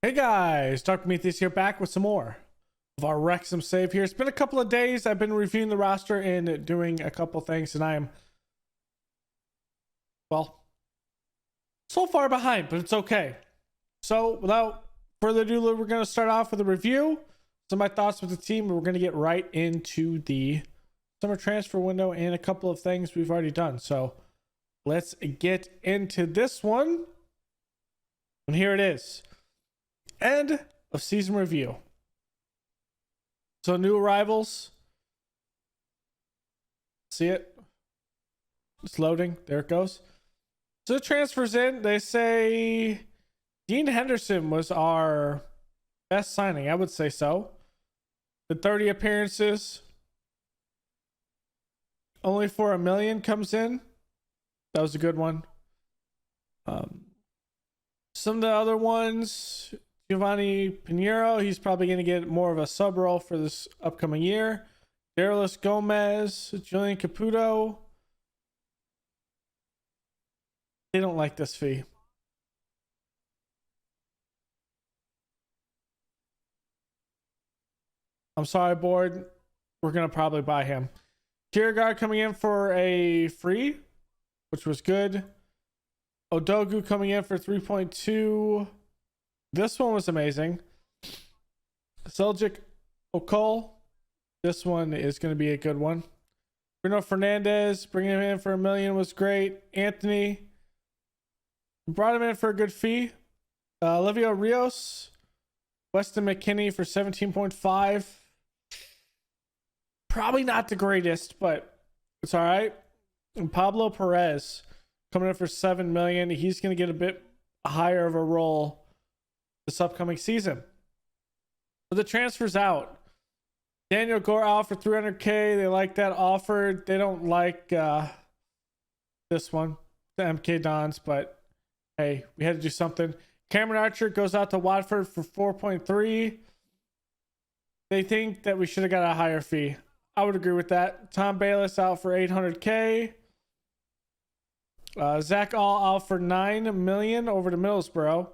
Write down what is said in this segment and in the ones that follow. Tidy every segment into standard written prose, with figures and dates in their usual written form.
Hey guys, Dr. Prometheus here, back with some more of our Wrexham save here. It's been a couple of days. I've been reviewing the roster and doing a couple things, and I am, well, so far behind, but it's okay. So without further ado, we're going to start off with a review, some of my thoughts with the team, and we're going to get right into the summer transfer window and a couple of things we've already done. So let's get into this one. And here it is. End of season review. So new arrivals. See it? It's loading. There it goes. So the transfers in. They say Dean Henderson was our best signing. I would say so. The 30 appearances. Only for $1 million comes in. That was a good one. Some of the other ones. Giovanni Pinheiro, he's probably going to get more of a sub role for this upcoming year. Darylus Gomez, Julian Caputo. They don't like this fee. I'm sorry, board. We're going to probably buy him. Kierkegaard coming in for a free, which was good. Odogu coming in for 3.2. This one was amazing. Seljuk Okol. This one is going to be a good one. Bruno Fernandez, bringing him in for $1 million was great. Anthony, brought him in for a good fee. Olivia Rios. Weston McKinney for 17.5. Probably not the greatest, but it's all right. And Pablo Perez coming in for $7 million. He's going to get a bit higher of a role this upcoming season. So the transfers out. Daniel Gore out for $300K. They like that offer. They don't like this one, the MK Dons, but hey, we had to do something. Cameron Archer goes out to Watford for 4.3. They think that we should have got a higher fee. I would agree with that. Tom Bayless out for $800K. Zach All out for $9 million over to Middlesbrough.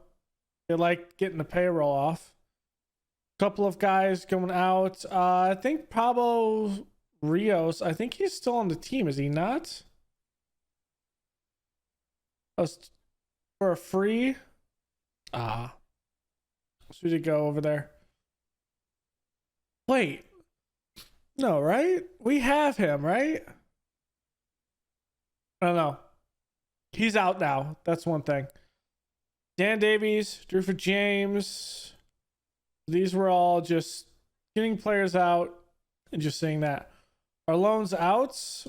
They like getting the payroll off. Couple of guys going out. I think Pablo Rios, I think he's still on the team, is he not? For a free. So we did go over there. Wait. No, right? We have him, right? I don't know. He's out now. That's one thing. Dan Davies, Drewford James. These were all just getting players out and just saying that. Our loans outs.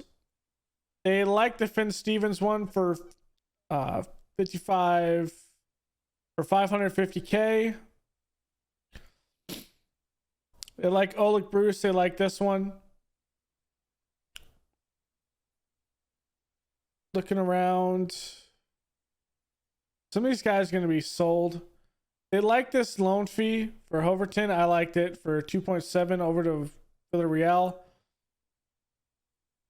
They like the Finn Stevens one for 55 for 550K. They like Oleg Bruce. They like this one. Looking around. Some of these guys are going to be sold. They like this loan fee for Hoverton. I liked it for 2.7 over to Villarreal.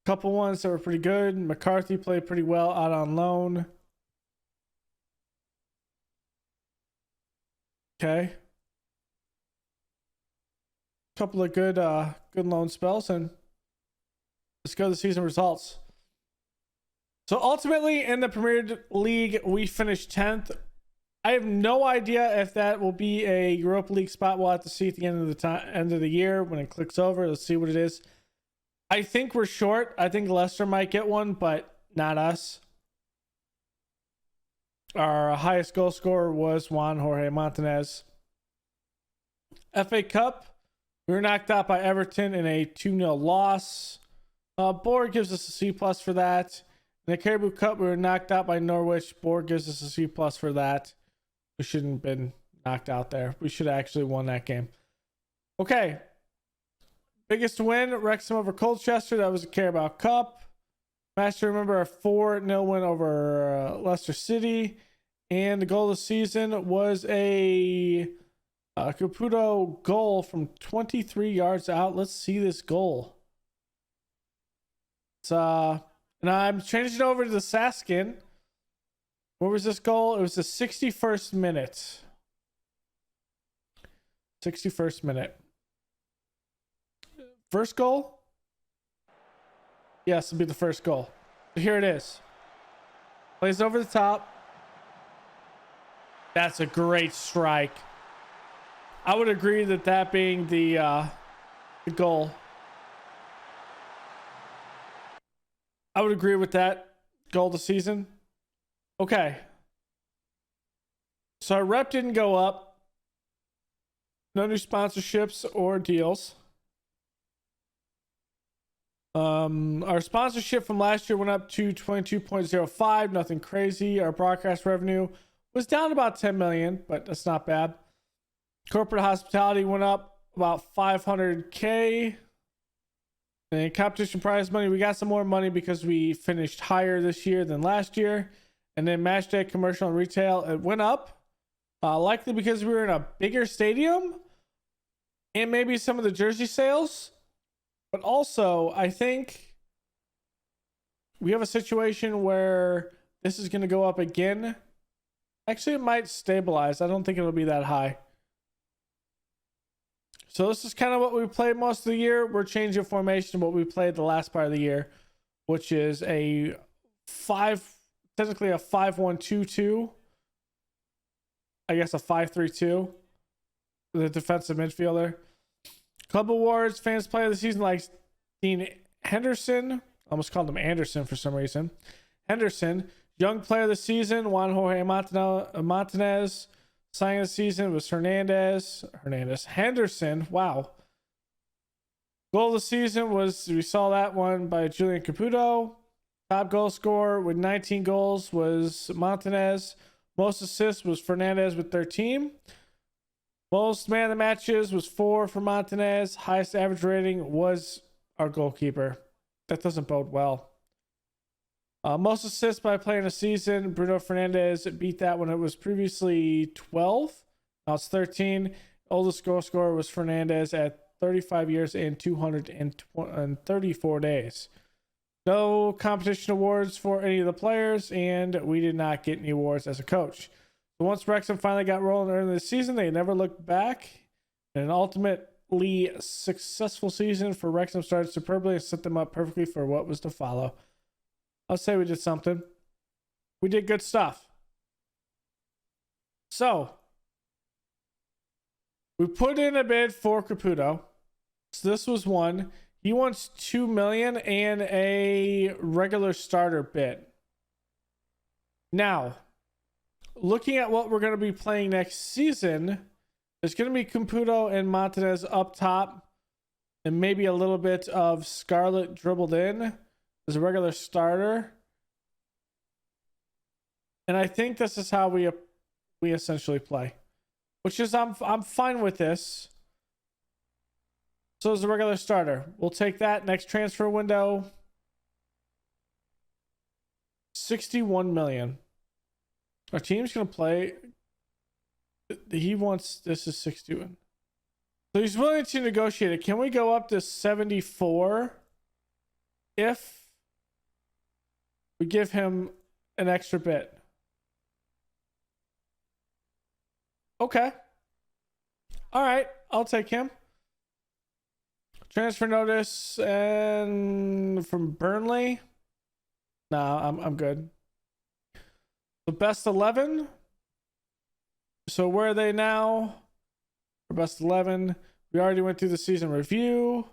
Couple ones that were pretty good. McCarthy played pretty well out on loan. Okay. Couple of good loan spells, and let's go to the season results. So ultimately in the Premier League, we finished 10th. I have no idea if that will be a Europa League spot. We'll have to see at the end of the year when it clicks over. Let's see what it is. I think we're short. I think Leicester might get one, but not us. Our highest goal scorer was Juan Jorge Montanez. FA Cup, we were knocked out by Everton in a 2-0 loss. Borg gives us a C+ for that. In the Carabao Cup, we were knocked out by Norwich. Borg gives us a C+ for that. We shouldn't have been knocked out there. We should have actually won that game. Okay. Biggest win, Wrexham over Colchester. That was a Carabao Cup. Match to remember, a 4-0 win over Leicester City. And the goal of the season was a Caputo goal from 23 yards out. Let's see this goal. It's and I'm changing it over to the Saskin. What was this goal? It was the 61st minute. 61st minute. First goal? Yes, it'll be the first goal. So here it is. Plays over the top. That's a great strike. I would agree that that being the goal. I would agree with that goal of the season. Okay. So our rep didn't go up. No new sponsorships or deals. Our sponsorship from last year went up to 22.05. Nothing crazy. Our broadcast revenue was down about 10 million, but that's not bad. Corporate hospitality went up about 500K. And competition prize money, we got some more money because we finished higher this year than last year. And then match day commercial and retail, it went up. Likely because we were in a bigger stadium. And maybe some of the jersey sales. But also, I think we have a situation where this is going to go up again. Actually, it might stabilize. I don't think it'll be that high. So this is kind of what we played most of the year. We're changing formation to what we played the last part of the year, which is technically a 5-1-2-2. I guess a 5-3-2 with a defensive midfielder. Club awards, fans player of the season like Dean Henderson. I almost called him Anderson for some reason. Henderson. Young player of the season, Juan Jorge Montanez. Signing of the season was Henderson. Wow. Goal of the season was, we saw that one by Julian Caputo. Top goal scorer with 19 goals was Montanez. Most assists was Fernandez with 13. Most man of the matches was 4 for Montanez. Highest average rating was our goalkeeper. That doesn't bode well. Most assists by player in a season, Bruno Fernandez beat that when it was previously 12. Now it's 13. Oldest goal scorer was Fernandez at 35 years and 234 days. No competition awards for any of the players, and we did not get any awards as a coach. So once Wrexham finally got rolling early in the season, they never looked back. And an ultimately successful season for Wrexham started superbly and set them up perfectly for what was to follow. I'll say we did something. We did good stuff. So, we put in a bid for Caputo. So this was one. He wants 2 million and a regular starter bid. Now, looking at what we're going to be playing next season, there's going to be Caputo and Montanez up top, and maybe a little bit of Scarlett dribbled in as a regular starter. And I think this is how we essentially play, which is I'm fine with this. So as a regular starter, we'll take that next transfer window. 61 million. Our team's going to play. He wants, this is 61. So he's willing to negotiate it. Can we go up to 74 if we give him an extra bit? Okay. All right. I'll take him. Transfer notice and from Burnley. Nah, I'm good. The best 11. So where are they now? For best 11. We already went through the season review.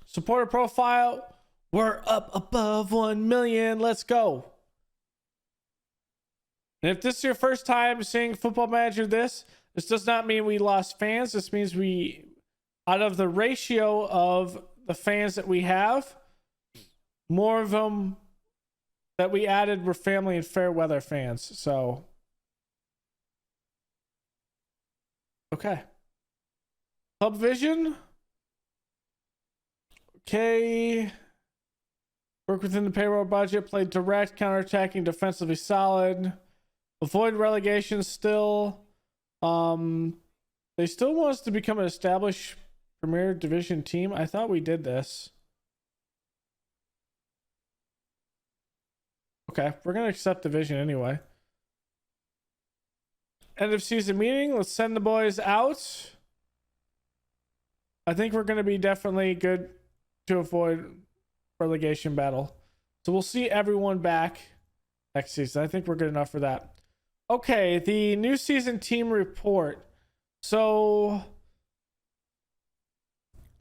Supporter profile. We're up above 1 million. Let's go. And if this is your first time seeing Football Manager this does not mean we lost fans. This means we, out of the ratio of the fans that we have, more of them that we added were family and fair weather fans. So, okay. Club vision. Okay. Work within the payroll budget. Play direct, counterattacking, defensively solid. Avoid relegation still. They still want us to become an established Premier Division team. I thought we did this. Okay, we're going to accept division anyway. end of season meeting. Let's send the boys out. I think we're going to be definitely good to avoid relegation battle. So we'll see everyone back next season. I think we're good enough for that. Okay, the new season team report. So,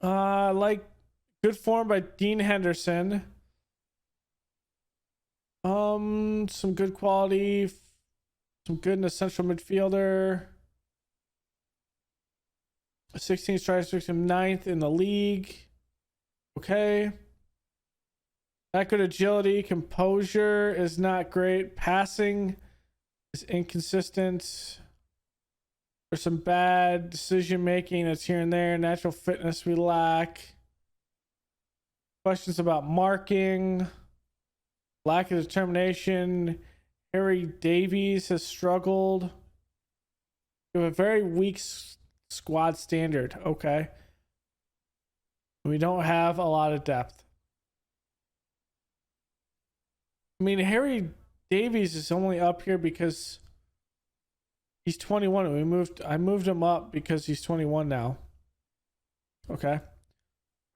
like good form by Dean Henderson. Some good quality, some good in the central midfielder. 16 strikes, 9th in the league. Okay. That good agility, composure is not great. Passing is inconsistent. There's some bad decision making that's here and there. Natural fitness we lack. Questions about marking. Lack of determination. Harry Davies has struggled. We have a very weak squad standard. Okay. We don't have a lot of depth. I mean, Harry Davies is only up here because he's 21. I moved him up because he's 21 now. Okay.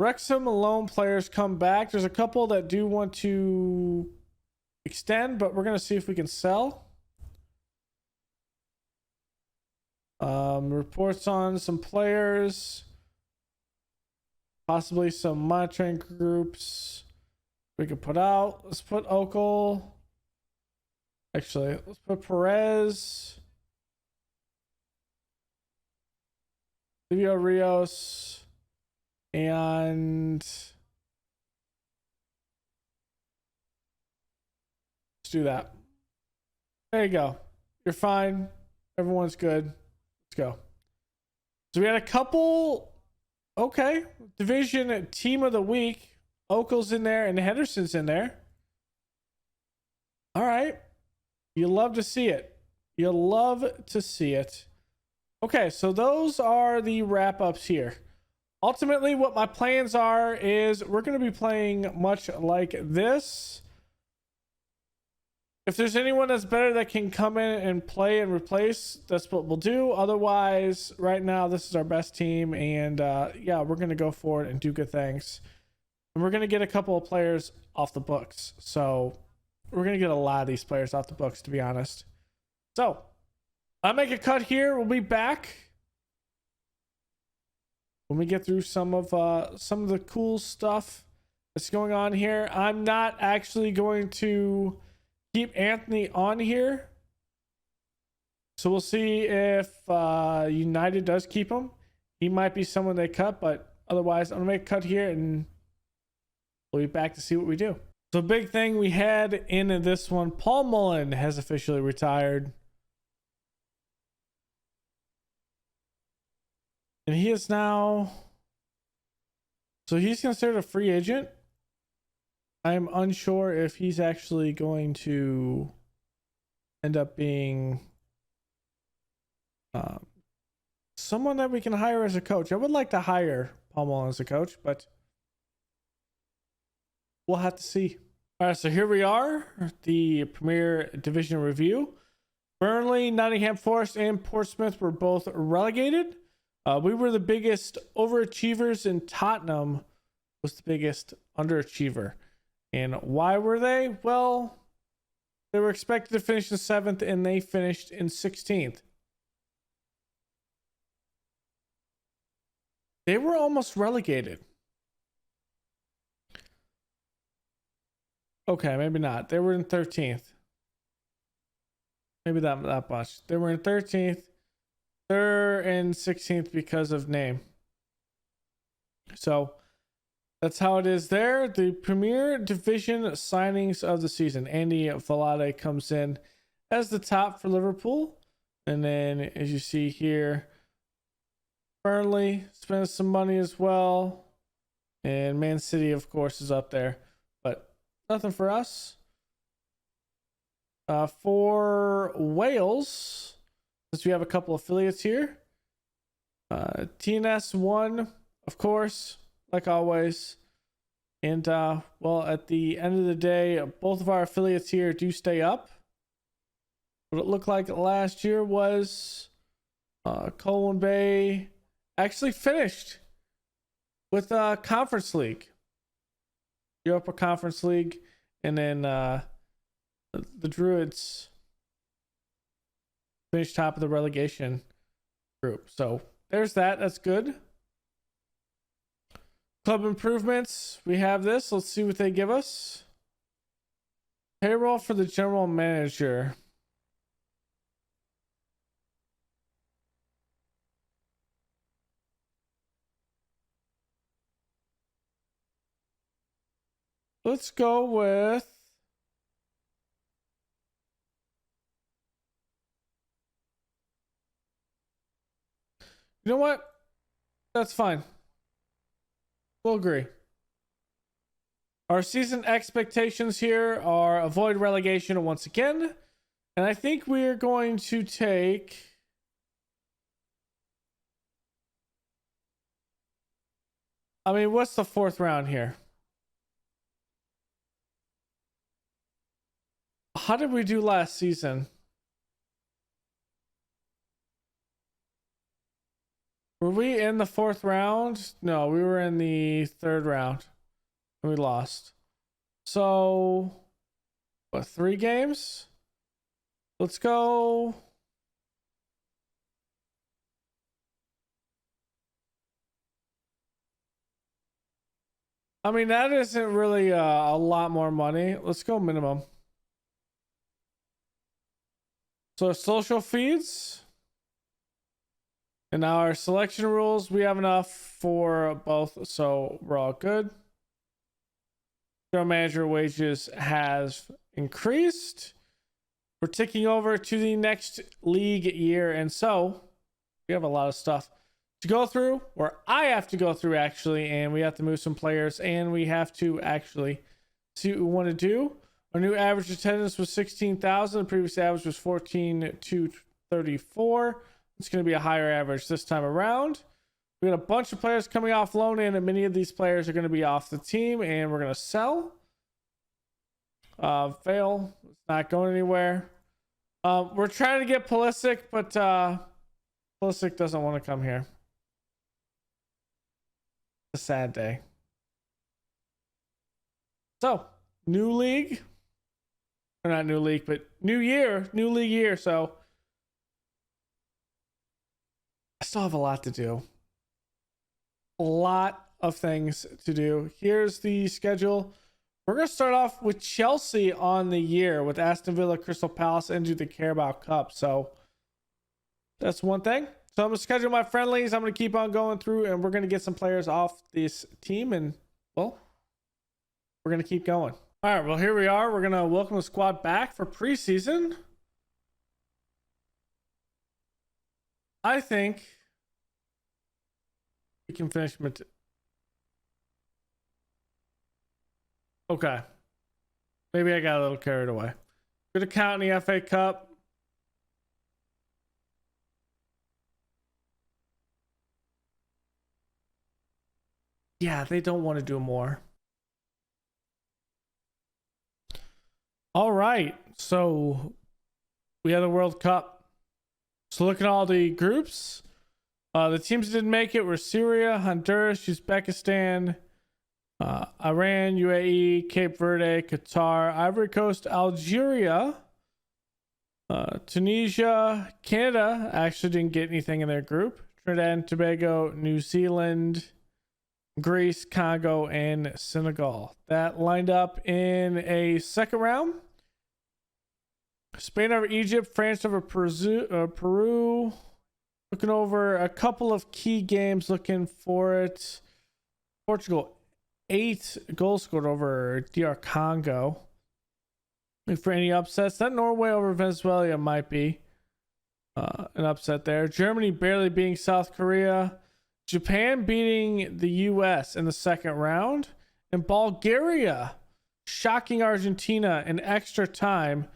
Wrexham loan players come back. There's a couple that do want to extend, but we're going to see if we can sell. Reports on some players. Possibly some monitoring groups we could put out. Let's put Okel. Actually, let's put Perez. Livio Rios. And let's do that. There you go. You're fine. Everyone's good. Let's go. So we had a couple. Okay. Division team of the week. Okel's in there and Henderson's in there. All right. You love to see it. You love to see it. Okay. So those are the wrap ups here. Ultimately, what my plans are is we're going to be playing much like this. If there's anyone that's better that can come in and play and replace, that's what we'll do. Otherwise, right now, this is our best team. And yeah, we're going to go for it and do good things. And we're going to get a couple of players off the books. So we're going to get a lot of these players off the books, to be honest. So I'll make a cut here. We'll be back when we get through some of the cool stuff that's going on here. I'm not actually going to keep Anthony on here, so we'll see if United does keep him. He might be someone they cut, but otherwise I'm gonna make a cut here and we'll be back to see what we do. So big thing we had in this one, Paul Mullen has officially retired. And he is now, so he's considered a free agent. I'm unsure if he's actually going to end up being someone that we can hire as a coach. I would like to hire Paul Mullen as a coach, but we'll have to see. All right, so here we are, the Premier Division review. Burnley, Nottingham Forest, and Portsmouth were both relegated. We were the biggest overachievers, and Tottenham was the biggest underachiever. And why were they? Well, they were expected to finish in 7th, and they finished in 16th. They were almost relegated. Okay, maybe not. They were in 13th. Maybe that much. They were in 13th. They're in 16th because of name. So that's how it is there. The Premier Division signings of the season. Andy Valade comes in as the top for Liverpool. And then, as you see here, Burnley spends some money as well. And Man City, of course, is up there. But nothing for us. For Wales, since we have a couple affiliates here, TNS won, of course, like always. And well, at the end of the day, both of our affiliates here do stay up. what it looked like last year was Colwyn Bay actually finished with Conference League, Europa Conference League, and then the Druids finished top of the relegation group. So there's that. That's good. Club improvements. We have this. Let's see what they give us. Payroll for the general manager. Let's go with you know what? That's fine. We'll agree. Our season expectations here are avoid relegation once again. And I think we're going to take what's the fourth round here? How did we do last season? Were we in the fourth round? No, we were in the third round. And we lost. So, what, 3 games? Let's go. That isn't really a lot more money. Let's go minimum. So social feeds. And now our selection rules, we have enough for both, so we're all good. General manager wages has increased. We're ticking over to the next league year, and so we have a lot of stuff to go through, or I have to go through actually, and we have to move some players, and we have to actually see what we want to do. Our new average attendance was 16,000. The previous average was 14,234. It's going to be a higher average this time around. We got a bunch of players coming off loan in, and many of these players are going to be off the team, and we're going to sell. Fail. It's not going anywhere. We're trying to get Pulisic, but Pulisic doesn't want to come here. It's a sad day. So, new league. Or not new league, but new year. New league year, so I still have a lot to do. A lot of things to do. Here's the schedule. We're going to start off with Chelsea on the year with Aston Villa, Crystal Palace, and do the Carabao Cup. So that's one thing. So I'm going to schedule my friendlies. I'm going to keep on going through, and we're going to get some players off this team, and well, we're going to keep going. All right, well, here we are. We're going to welcome the squad back for preseason. I think we can finish. Okay. Maybe I got a little carried away. Good account in the FA Cup. Yeah, they don't want to do more. All right. So we had the World Cup. So look at all the groups. The teams that didn't make it were Syria, Honduras, Uzbekistan, Iran, UAE, Cape Verde, Qatar, Ivory Coast, Algeria, Tunisia, Canada actually didn't get anything in their group. Trinidad and Tobago, New Zealand, Greece, Congo, and Senegal. That lined up in a second round. Spain over Egypt, France over Peru. Looking over a couple of key games, looking for it. Portugal, 8 goals scored over DR Congo. Looking for any upsets. That Norway over Venezuela might be an upset there. Germany barely beating South Korea. Japan beating the US in the second round. And Bulgaria shocking Argentina in extra time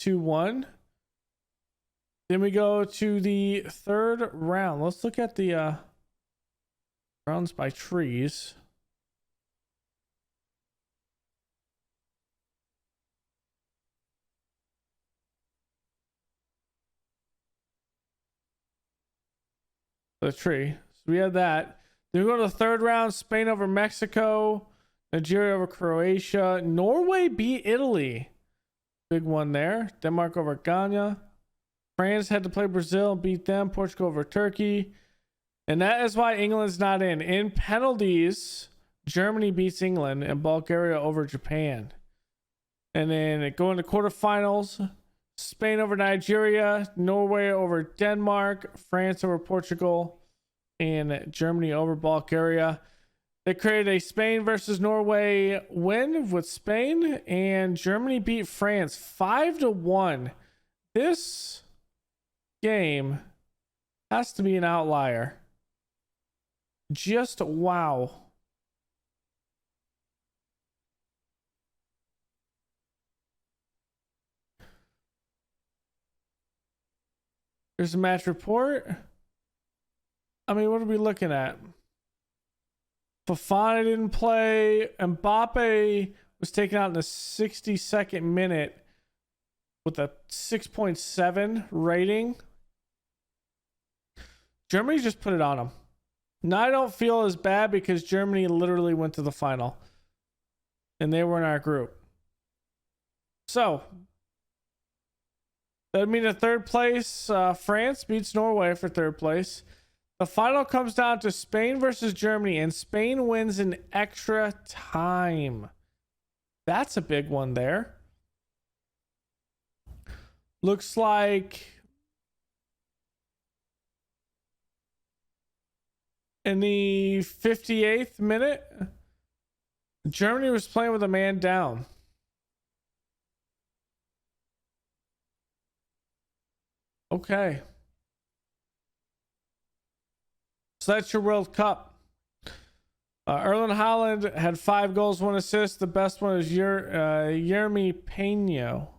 2-1. Then we go to the third round. Let's look at the rounds by trees. The tree. So we had that. Then we go to the third round. Spain over Mexico. Nigeria over Croatia. Norway beat Italy. Big one there. Denmark over Ghana. France had to play Brazil and beat them. Portugal over Turkey. And that is why England's not in. In penalties, Germany beats England and Bulgaria over Japan. And then going to quarterfinals, Spain over Nigeria, Norway over Denmark, France over Portugal, and Germany over Bulgaria. They created a Spain versus Norway win with Spain, and Germany beat France 5-1. This game has to be an outlier. Just wow. There's a match report. I mean, what are we looking at? Fofana didn't play. Mbappe was taken out in the 62nd minute with a 6.7 rating. Germany just put it on him. Now I don't feel as bad because Germany literally went to the final. And they were in our group. So, that means in third place, France beats Norway for third place. The final comes down to Spain versus Germany, and Spain wins in extra time. That's a big one there. Looks like in the 58th minute, Germany was playing with a man down. Okay. So that's your World Cup. Erling Haaland had 5 goals, 1 assist. The best one is Yeremy Peno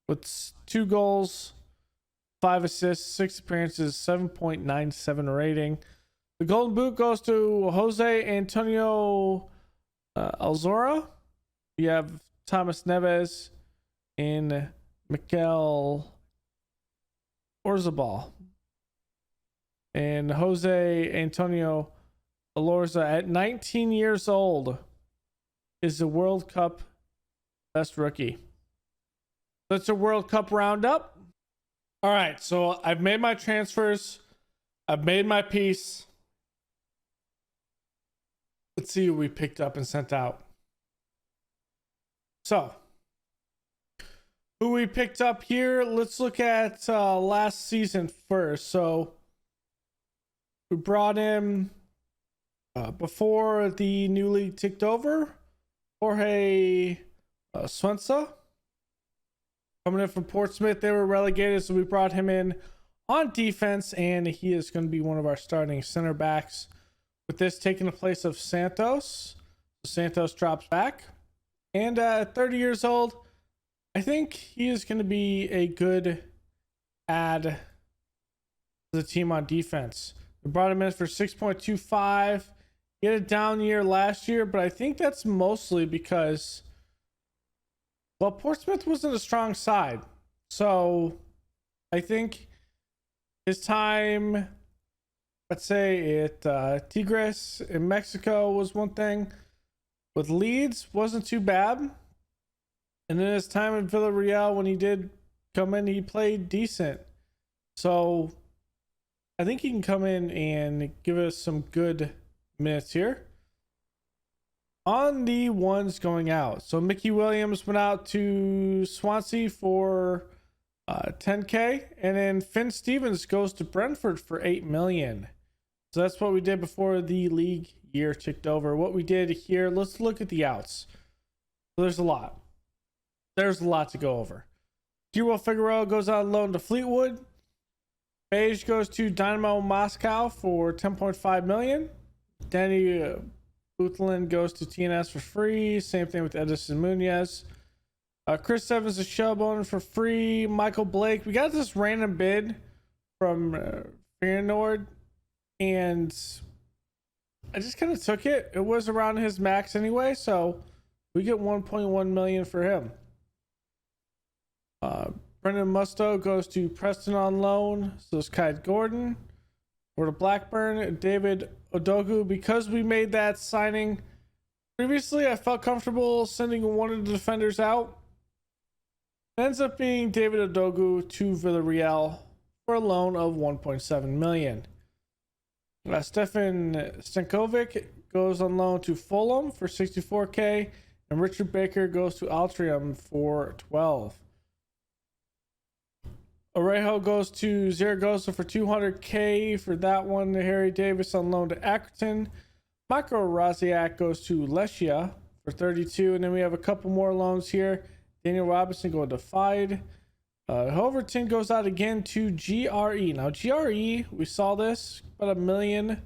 with 2 goals, 5 assists, 6 appearances, 7.97 rating. The Golden Boot goes to Jose Antonio Alzora. You have Thomas Neves and Mikel Orzabal. And Jose Antonio Alorza, at 19 years old, is the World Cup best rookie. That's a World Cup roundup. All right, so I've made my transfers. I've made my piece. Let's see who we picked up and sent out. So, who we picked up here, let's look at last season first. So, we brought in, before the new league ticked over, Jorge Swensa. Coming in from Portsmouth, they were relegated, so we brought him in on defense, and he is going to be one of our starting center backs. With this taking the place of Santos. Santos drops back. And at 30 years old, I think he is going to be a good add to the team on defense. We brought him in for 6.25. He had a down year last year, but I think that's mostly because, well, Portsmouth wasn't a strong side. So I think his time, let's say at Tigres in Mexico was one thing. With Leeds, wasn't too bad. And then his time in Villarreal, when he did come in, he played decent. So I think he can come in and give us some good minutes here. On the ones going out, so Mickey Williams went out to Swansea for 10K, and then Finn Stevens goes to Brentford for 8 million. So that's what we did before the league year ticked over. What we did here, let's look at the outs. So there's a lot to go over. Giro Figueroa goes on loan to Fleetwood. Beige goes to Dynamo Moscow for 10.5 million. Danny Butland goes to TNS for free. Same thing with Edison Munoz. Chris Evans is showboating for free. Michael Blake. We got this random bid from Feyenoord, and I just kind of took it. It was around his max anyway, so we get 1.1 million for him. Brendan Musto goes to Preston on loan. So is Kai Gordon. For the Blackburn, David Odogu. Because we made that signing previously, I felt comfortable sending one of the defenders out. It ends up being David Odogu to Villarreal for a loan of 1.7 million. Stefan Stankovic goes on loan to Fulham for 64k, and Richard Baker goes to Altrincham for 12. Orejo goes to Zaragoza for 200k for that one. Harry Davis on loan to Accrington. Marco Raziak goes to Lecia for 32, and then we have a couple more loans here. Daniel Robinson going to Fide. Hoverton goes out again to GRE. Now GRE, we saw this, about $1 million.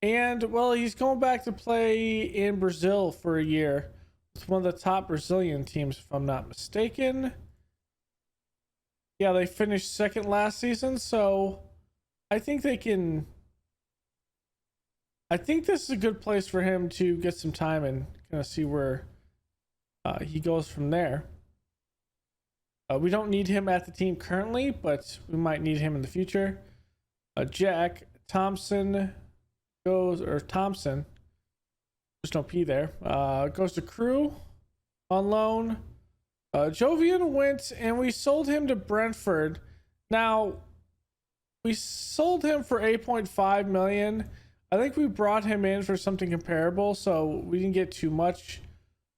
And, well, he's going back to play in Brazil for a year. It's one of the top Brazilian teams, if I'm not mistaken. Yeah, they finished second last season, so I think they can... I think this is a good place for him to get some time and kind of see where he goes from there. We don't need him at the team currently, but we might need him in the future. Jack Thompson goes, or Thompson, there's no P there, goes to Crew on loan. Jovian went and we sold him to Brentford. Now, we sold him for 8.5 million. I think we brought him in for something comparable, so we didn't get too much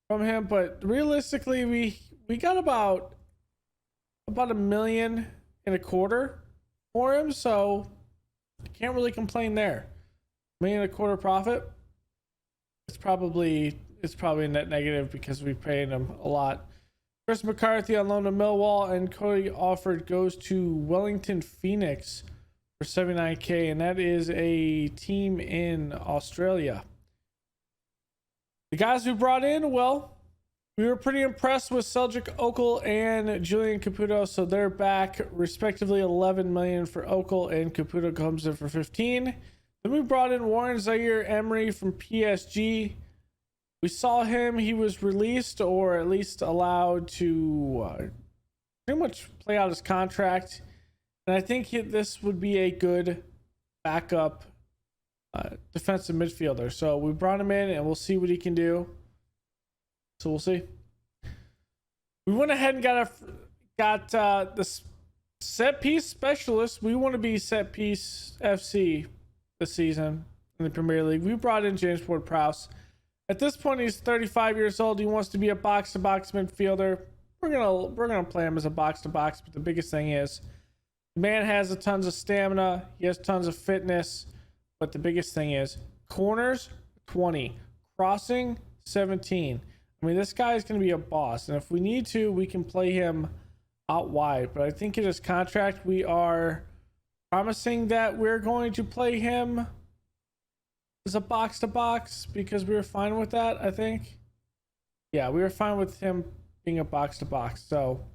from him. But realistically, we got about $1.25 million for him, so can't really complain there. $1.25 million profit. It's probably a net negative because we paid him a lot. Chris McCarthy on loan to Millwall, and Cody Alford goes to Wellington Phoenix for 79k, and that is a team in Australia. The guys we brought in, well, we were pretty impressed with Cedric Okel and Julian Caputo, so they're back respectively. 11 million for Okel, and Caputo comes in for 15. Then we brought in Warren Zaire Emery from PSG. We saw him, he was released, or at least allowed to pretty much play out his contract. And I think this would be a good backup defensive midfielder. So we brought him in, and we'll see what he can do. So we'll see. We went ahead and got the set piece specialist. We want to be set piece FC this season in the Premier League. We brought in James Ward-Prowse. At this point, he's 35 years old. He wants to be a box-to-box midfielder. We're gonna play him as a box-to-box, but the biggest thing is the man has tons of stamina. He has tons of fitness, but the biggest thing is corners 20, crossing 17. I mean, this guy is going to be a boss, and if we need to, we can play him out wide. But I think in his contract, we are promising that we're going to play him as a box-to-box because we were fine with that, I think. Yeah, we were fine with him being a box-to-box, so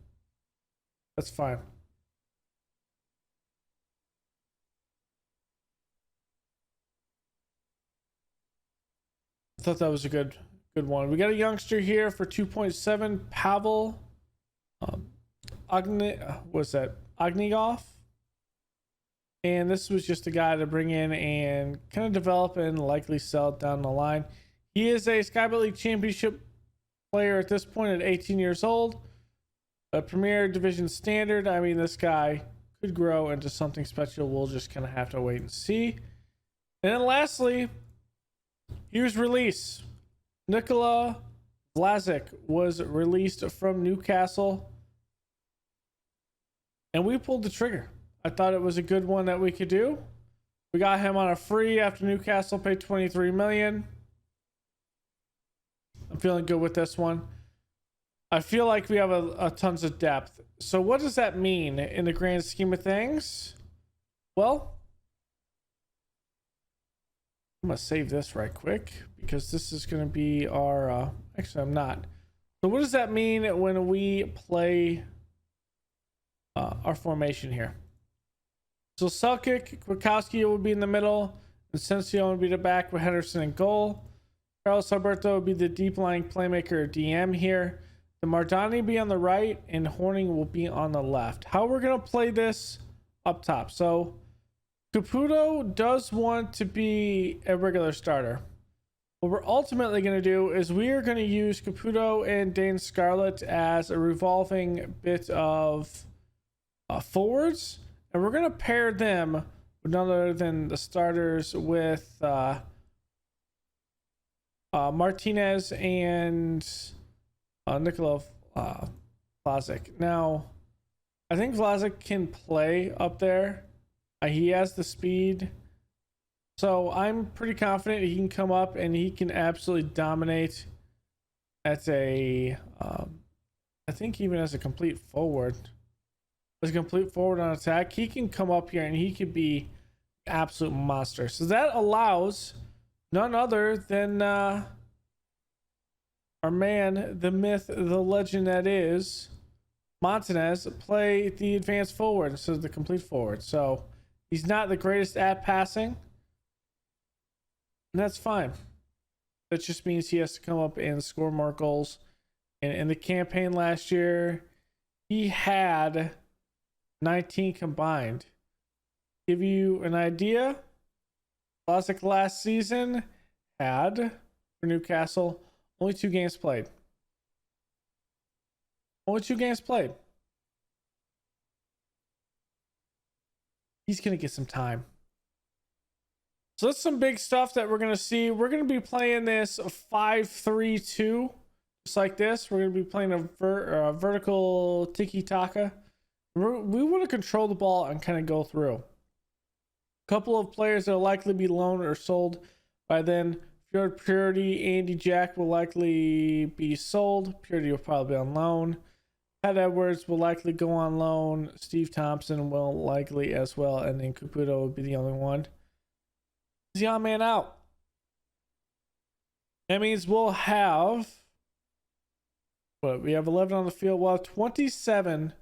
that's fine. I thought that was a good one. We got a youngster here for 2.7, Pavel Ognigov. And this was just a guy to bring in and kind of develop and likely sell it down the line. He is a Sky Bet League Championship player at this point at 18 years old. A Premier Division standard. I mean, this guy could grow into something special. We'll just kind of have to wait and see. And then lastly, here's release. Nikola Vlasic was released from Newcastle. And we pulled the trigger. I thought it was a good one that we could do. We got him on a free after Newcastle paid 23 million. I'm feeling good with this one. I feel like we have a tons of depth. So what does that mean in the grand scheme of things? Well, I'm going to save this right quick because this is going to be our... actually, I'm not. So what does that mean when we play our formation here? So Selkirk, Kwiatkowski will be in the middle. Vicencio will be the back with Henderson in goal. Carlos Alberto will be the deep lying playmaker DM here. the Mardani be on the right, and Horning will be on the left. How we're going to play this up top. So Caputo does want to be a regular starter. What we're ultimately going to do is we are going to use Caputo and Dane Scarlett as a revolving bit of forwards. And we're going to pair them with none other than the starters with Martinez and Nikola Vlasic. Now, I think Vlasic can play up there. He has the speed. So I'm pretty confident he can come up and he can absolutely dominate as a, I think even as a complete forward. As a complete forward on attack, he can come up here and he could be absolute monster. So that allows none other than our man, the myth, the legend that is Montanez, play the advanced forward instead of the complete forward. So he's not the greatest at passing. And that's fine. That just means he has to come up and score more goals. And in the campaign last year, he had 19 combined. Give you an idea, Vlasic last season had, for Newcastle, only 2 games played. Only 2 games played. He's going to get some time. So that's some big stuff that we're going to see. We're going to be playing this 5-3-2, just like this. We're going to be playing a vertical tiki-taka. We want to control the ball and kind of go through. A couple of players that will likely be loaned or sold by then. Fjord Purity, Andy Jack will likely be sold. Purity will probably be on loan. Pat Edwards will likely go on loan. Steve Thompson will likely as well. And then Caputo will be the only one. The young man out. That means we'll have, what, we have 11 on the field. We'll have 27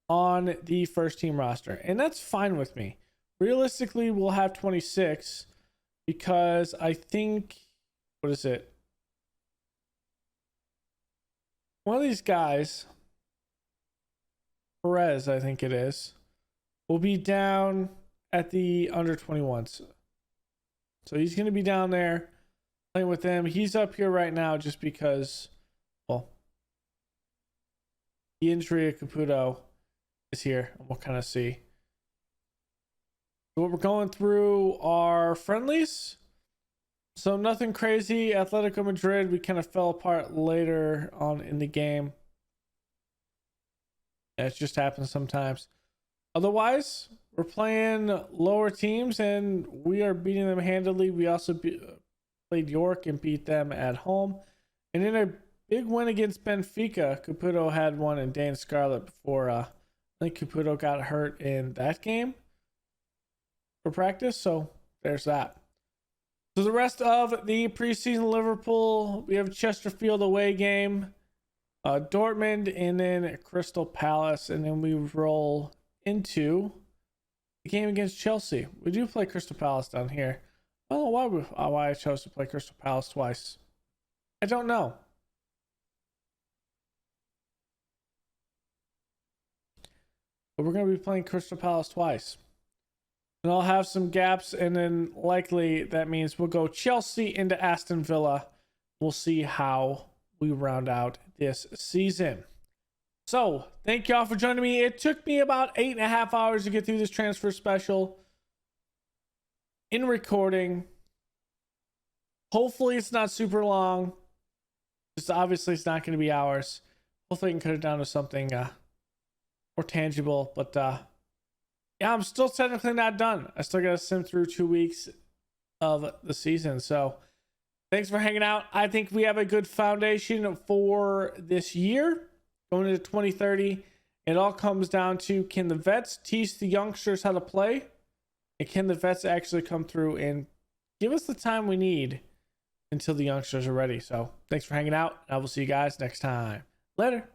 on the first team roster. And that's fine with me. Realistically, we'll have 26 because I think, what is it? One of these guys, Perez, I think it is, will be down at the under 21s. So he's going to be down there playing with them. He's up here right now just because, well, the injury of Caputo is here. And we'll kind of see. So what we're going through are friendlies. So nothing crazy. Atletico Madrid, we kind of fell apart later on in the game. It just happens sometimes. Otherwise, we're playing lower teams and we are beating them handily. We also played York and beat them at home. And in a big win against Benfica, Caputo had one and Dane Scarlett before I think Caputo got hurt in that game for practice. So there's that. So the rest of the preseason Liverpool, we have Chesterfield away game, Dortmund, and then Crystal Palace. And then we roll into the game against Chelsea. We do play Crystal Palace down here. I don't know why I chose to play Crystal Palace twice. I don't know. But we're going to be playing Crystal Palace twice. And I'll have some gaps, and then likely that means we'll go Chelsea into Aston Villa. We'll see how we round out this season. So, thank y'all for joining me. It took me about 8.5 hours to get through this transfer special in recording. Hopefully, it's not super long. Just obviously, it's not going to be hours. Hopefully, I can cut it down to something more tangible. But, yeah, I'm still technically not done. I still got to sim through 2 weeks of the season. So, thanks for hanging out. I think we have a good foundation for this year. Going into 2030, it all comes down to, can the vets teach the youngsters how to play? And can the vets actually come through and give us the time we need until the youngsters are ready? So thanks for hanging out. I will see you guys next time. Later.